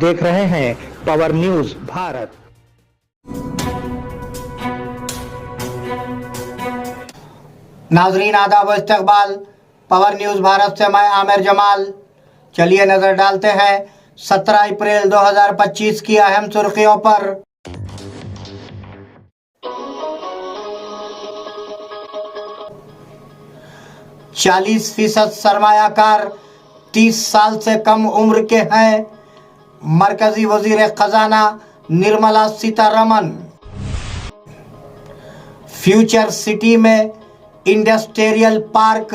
देख रहे हैं पावर न्यूज भारत। नाजरीन आदाब व इस्तकबाल, पावर न्यूज भारत से मैं आमिर जमाल। चलिए नजर डालते हैं 17 अप्रैल 2025 की अहम सुर्खियों पर। %40 सरमायाकार 30 साल से कम उम्र के हैं। मरकजी वजीर खजाना निर्मला सीतारमण। फ्यूचर सिटी में इंडस्ट्रियल पार्क,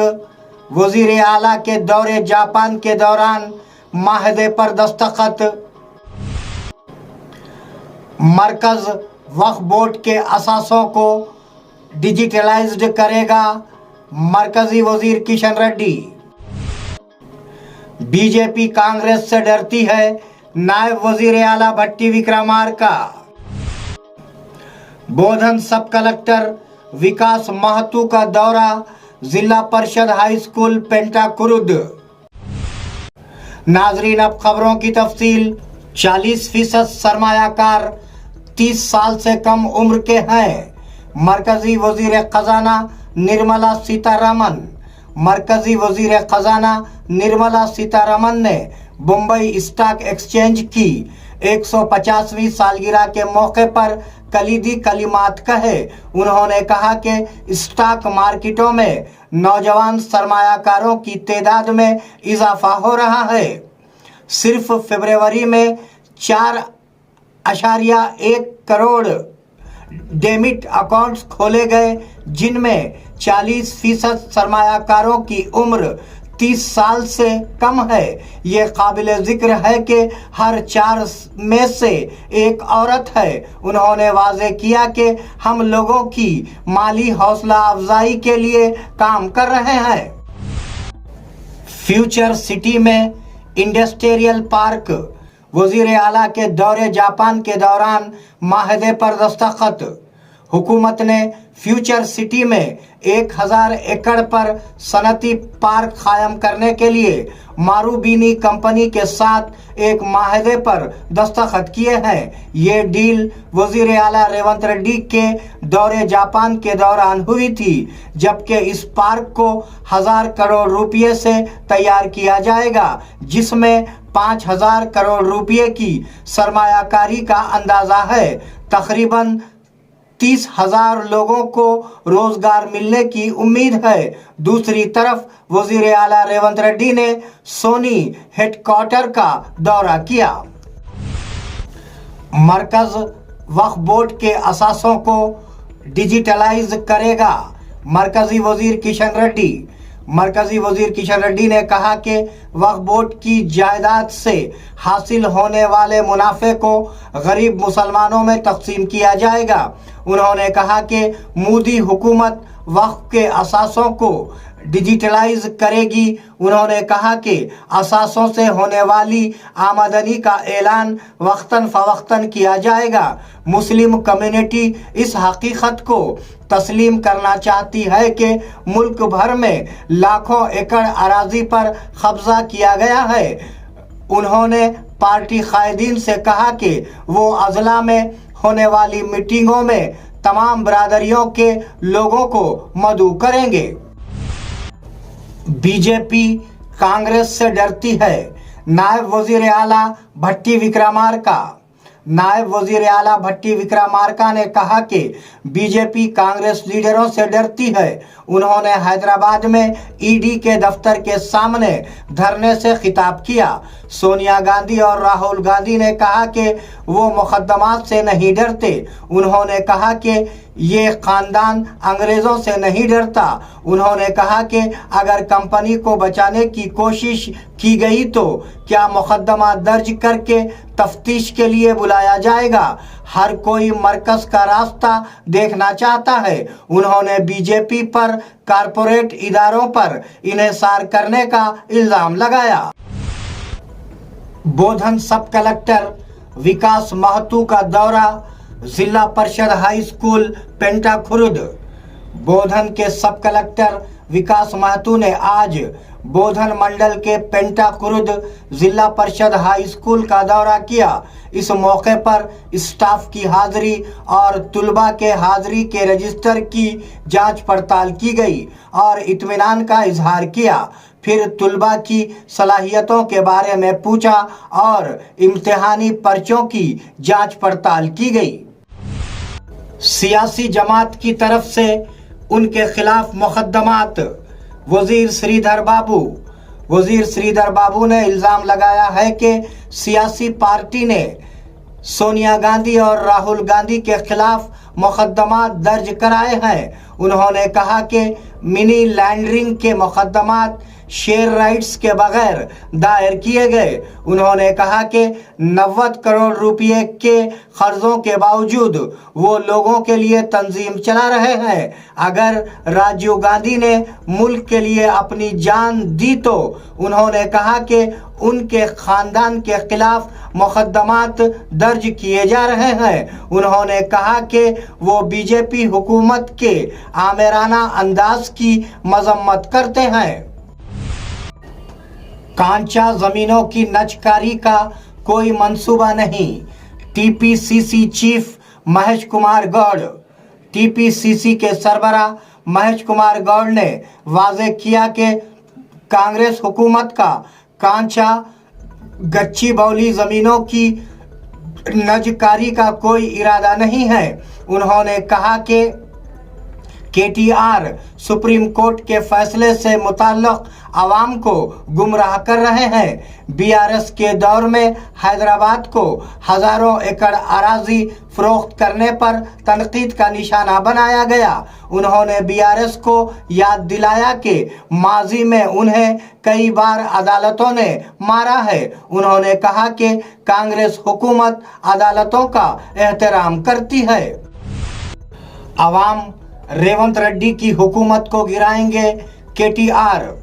वजीर आला के दौरे जापान के दौरान माहदे पर दस्तखत। मरकज वक्फ बोर्ड के असासों को डिजिटलाइज्ड करेगा मरकजी वजीर किशन रेड्डी। बीजेपी कांग्रेस से डरती है, नायब वजीर आला भट्टी विक्रमार्का। बोधन सब कलेक्टर विकास महतू का दौरा, जिला परिषद हाई स्कूल पेंटाकुरुद। नाजरीन अब खबरों की तफसील। 40% सरमायाकार 30 साल से कम उम्र के हैं। मरकजी वजीर खजाना निर्मला सीतारमण। मरकजी वजीर खजाना निर्मला सीतारमण ने मुंबई स्टॉक एक्सचेंज की 150वीं सालगिरह के मौके पर कलीदी कलिमात कहे। उन्होंने कहा कि स्टॉक मार्केटों में नौजवान सरमायाकारों की तादाद में इजाफा हो रहा है। सिर्फ फरवरी में 4.1 करोड़ डेमिट अकाउंट्स खोले गए, जिनमें 40% सरमायाकारों की उम्र 30 साल से कम है। ये काबिल जिक्र है कि हर 4 में से एक औरत है। उन्होंने वाज़ेह किया कि हम लोगों की माली हौसला अफजाई के लिए काम कर रहे हैं। फ्यूचर सिटी में इंडस्ट्रियल पार्क, वजीर आला के दौरे जापान के दौरान माहदे पर दस्तखत। हुकूमत ने फ्यूचर सिटी में 1000 एकड़ पर सनती पार्क कायम करने के लिए मारुबिनी कंपनी के साथ एक माहदे पर दस्तखत किए हैं। ये डील वजीर आला रेवंत रेड्डी के दौरे जापान के दौरान हुई थी, जबकि इस पार्क को 1000 करोड़ रुपये से तैयार किया जाएगा, जिसमें 5000 करोड़ रुपये की सरमायाकारी का अंदाजा है। तकरीबन 30,000 लोगों को रोजगार मिलने की उम्मीद है। दूसरी तरफ वजीर आला रेवंत रेड्डी ने सोनी हेडक्वार्टर का दौरा किया। मरकज वक्फ बोर्ड के असासों को डिजिटलाइज करेगा मरकजी वजीर किशन रेड्डी। मरकजी वजीर किशन रेड्डी ने कहा कि वक्फ बोर्ड की जायदाद से हासिल होने वाले मुनाफे को गरीब मुसलमानों में तकसीम किया जाएगा। उन्होंने कहा कि मोदी हुकूमत वक्फ के असासों को डिजिटलाइज करेगी। उन्होंने कहा कि असासों से होने वाली आमदनी का ऐलान वक्तन फवक्तन किया जाएगा। मुस्लिम कम्युनिटी इस हकीकत को तस्लीम करना चाहती है कि मुल्क भर में लाखों एकड़ अराजी पर कब्जा किया गया है। उन्होंने पार्टी कायदीन से कहा कि वो अजला में होने वाली मीटिंगों में तमाम बरादरियों के लोगों को मदऊ करेंगे। बीजेपी कांग्रेस से डरती है, नायब वजीर आला भट्टी विक्रमार्का। नायब वजीर आला भट्टी विक्रमार्का ने कहा कि बीजेपी कांग्रेस लीडरों से डरती है। उन्होंने हैदराबाद में ईडी के दफ्तर के सामने धरने से खिताब किया। सोनिया गांधी और राहुल गांधी ने कहा कि वो मुकदमात से नहीं डरते। उन्होंने कहा कि ये खानदान अंग्रेजों से नहीं डरता। उन्होंने कहा कि अगर कंपनी को बचाने की कोशिश की गई तो क्या मुकदमा दर्ज करके तफ्तीश के लिए बुलाया जाएगा। हर कोई मरकज का रास्ता देखना चाहता है। उन्होंने बीजेपी पर कारपोरेट इदारों पर इन्हिसार करने का इल्जाम लगाया। बोधन सब कलेक्टर विकास महतू का दौरा, जिला परिषद हाई स्कूल पेंटाकुरुद। बोधन के सब कलेक्टर विकास महतू ने आज बोधन मंडल के पेंटा कुरुद जिला परिषद हाई स्कूल का दौरा किया। इस मौके पर स्टाफ की हाजिरी और तुलबा के हाजिरी के रजिस्टर की जांच पड़ताल की गई और इत्मीनान का इजहार किया। फिर तुलबा की सलाहियतों के बारे में पूछा और इम्तिहानी पर्चों की जांच पड़ताल की गई। सियासी जमात की तरफ से उनके खिलाफ मुकदमात। वजीर श्रीधर बाबू ने इल्जाम लगाया है कि सियासी पार्टी ने सोनिया गांधी और राहुल गांधी के खिलाफ मुकदमात दर्ज कराए हैं। उन्होंने कहा कि मनी लॉन्ड्रिंग के मुकदमात शेयर राइट्स के बगैर दायर किए गए। उन्होंने कहा कि 90 करोड़ रुपए के कर्जों के बावजूद वो लोगों के लिए तंजीम चला रहे हैं। अगर राजीव गांधी ने मुल्क के लिए अपनी जान दी तो उन्होंने कहा कि उनके खानदान के खिलाफ मुकदमात दर्ज किए जा रहे हैं। उन्होंने कहा कि वो बीजेपी हुकूमत के आमिराना अंदाज की मजम्मत करते हैं। कांचा जमीनों की नजकारी का कोई मंसूबा नहीं। TPCC chief Mahesh Kumar Goud. TPCC के सरबराह महेश कुमार गौड़ ने वाज़ेह किया कि कांग्रेस हुकूमत का कांचा गच्ची बौली जमीनों की नजकारी का कोई इरादा नहीं है। उन्होंने कहा कि केटीआर सुप्रीम कोर्ट के फैसले से मुताल्लिक आवाम को गुमराह कर रहे हैं। बीआरएस के दौर में हैदराबाद को हजारों एकड़ अराजी फरोख्त करने पर तनकीद का निशाना बनाया गया। उन्होंने बीआरएस को याद दिलाया कि माजी में उन्हें कई बार अदालतों ने मारा है। उन्होंने कहा कि कांग्रेस हुकूमत अदालतों का एहतराम करती है। आवाम रेवंत रेड्डी की हुकूमत को गिराएंगे। केटीआर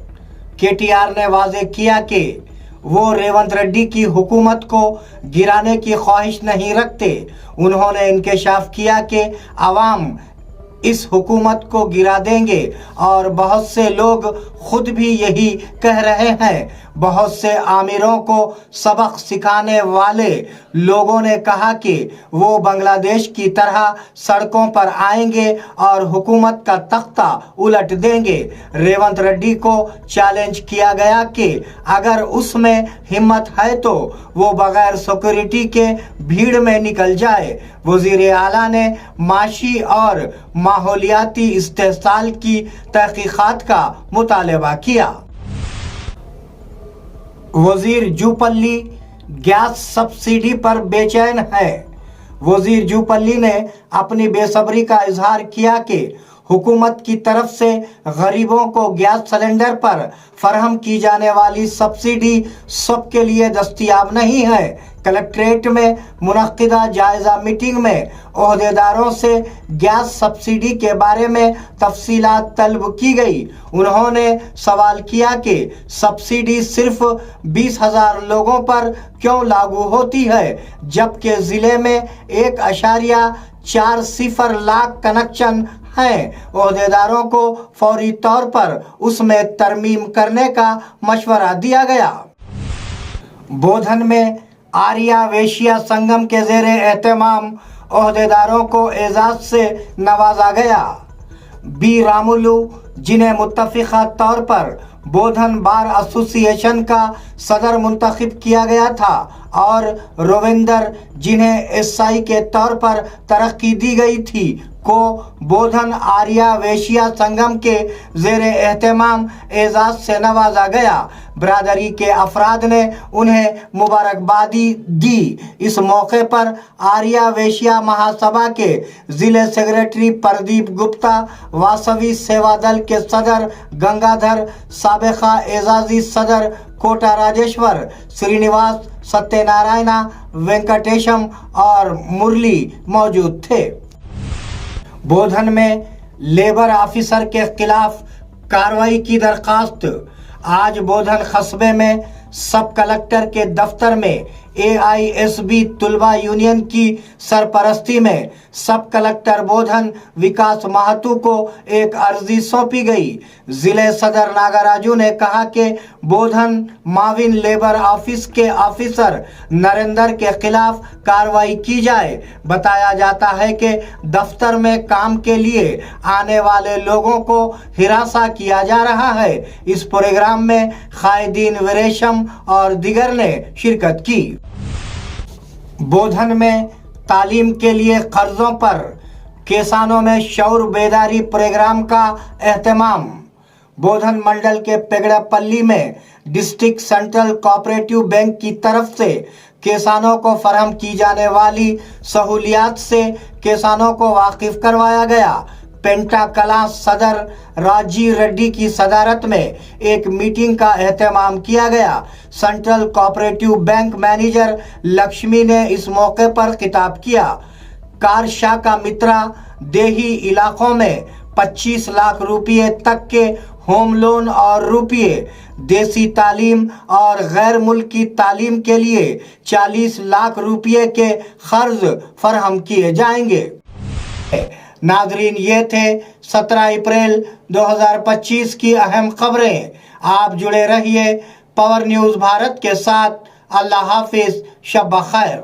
ने वाज़ेह किया कि वो रेवंत रेड्डी की हुकूमत को गिराने की ख्वाहिश नहीं रखते। उन्होंने इंकशाफ किया कि आवाम इस हुकूमत को गिरा देंगे और बहुत से लोग खुद भी यही कह रहे हैं। बहुत से आमिरों को सबक सिखाने वाले लोगों ने कहा कि वो बांग्लादेश की तरह सड़कों पर आएंगे और हुकूमत का तख्ता उलट देंगे। रेवंत रेड्डी को चैलेंज किया गया कि अगर उसमें हिम्मत है तो वो बगैर सिक्योरिटी के भीड़ में निकल जाए। वजीर आला ने माशी और माहौलियाती इस्तेहसाल की तहकीकात का मुतालबा किया। वजीर जूपल्ली गैस सब्सिडी पर बेचैन है। वजीर जूपल्ली ने अपनी बेसब्री का इजहार किया कि हुकूमत की तरफ से गरीबों को गैस सिलेंडर पर फराहम की जाने वाली सब्सिडी सबके लिए दस्तयाब नहीं है। कलेक्ट्रेट में मुनक्किदा जायजा मीटिंग में ओहदेदारों से गैस सब्सिडी के बारे में तफसीलात तलब की गई। उन्होंने सवाल किया कि सब्सिडी सिर्फ 20,000 लोगों पर क्यों लागू होती है जबकि जिले में 1.40 लाख कनेक्शन हैं। ओहदेदारों को फौरी तौर पर उसमें तरमीम करने का मशवरा दिया गया। बोधन में आर्या वेश्या संगम के ज़ेरे एहतमाम ओहदेदारों को एजाज से नवाजा गया। बी रामुलू, जिन्हें मुत्तफ़िक़ा तौर पर बोधन बार एसोसिएशन का सदर मुंतखब किया गया था, और रोविंदर, जिन्हें एसआई के तौर पर तरक्की दी गई थी, को बोधन आर्या वेश्या संगम के ज़ेरे एहतमाम एजाज से नवाजा गया। बरादरी के अफराद ने उन्हें मुबारकबादी दी। इस मौके पर आर्या वेश्या महासभा के ज़िले सेक्रेटरी प्रदीप गुप्ता, वासवी सेवा दल के सदर गंगाधर, साबिका एजाजी सदर कोटा राजेश्वर, श्रीनिवास, सत्यनारायणा, वेंकटेशम और मुरली मौजूद थे। बोधन में लेबर ऑफिसर के खिलाफ कार्रवाई की दरखास्त। आज बोधन कस्बे में सब कलेक्टर के दफ्तर में AISB तलबा यूनियन की सरपरस्ती में सब कलेक्टर बोधन विकास महतो को एक अर्जी सौंपी गई। जिले सदर नागराजू ने कहा कि बोधन माविन लेबर ऑफिस के ऑफिसर नरेंद्र के खिलाफ कार्रवाई की जाए। बताया जाता है कि दफ्तर में काम के लिए आने वाले लोगों को हिरासा किया जा रहा है। इस प्रोग्राम में कायदीन विरेशम और दिगर ने शिरकत की। बोधन में तालीम के लिए कर्जों पर किसानों में शऊर बेदारी प्रोग्राम का एहतमाम। बोधन मंडल के पेगड़ापल्ली में डिस्ट्रिक्ट सेंट्रल कोऑपरेटिव बैंक की तरफ से किसानों को फराहम की जाने वाली सहूलियात से किसानों को वाकिफ करवाया गया। पेंटा कला सदर राजीव रेड्डी की सदारत में एक मीटिंग का एहतमाम किया गया। Central cooperative bank manager Lakshmi ने इस मौके पर खिताब किया। कारशा का मित्रा देही इलाकों में 25 लाख रुपये तक के होम लोन और रुपये देसी तालीम और गैर मुल्की तालीम के लिए 40 लाख रुपये के कर्ज फराहम किए जाएंगे। नाजरीन, ये थे 17 अप्रैल 2025 की अहम खबरें। आप जुड़े रहिए पावर न्यूज़ भारत के साथ। अल्लाह हाफिज, शब बखैर।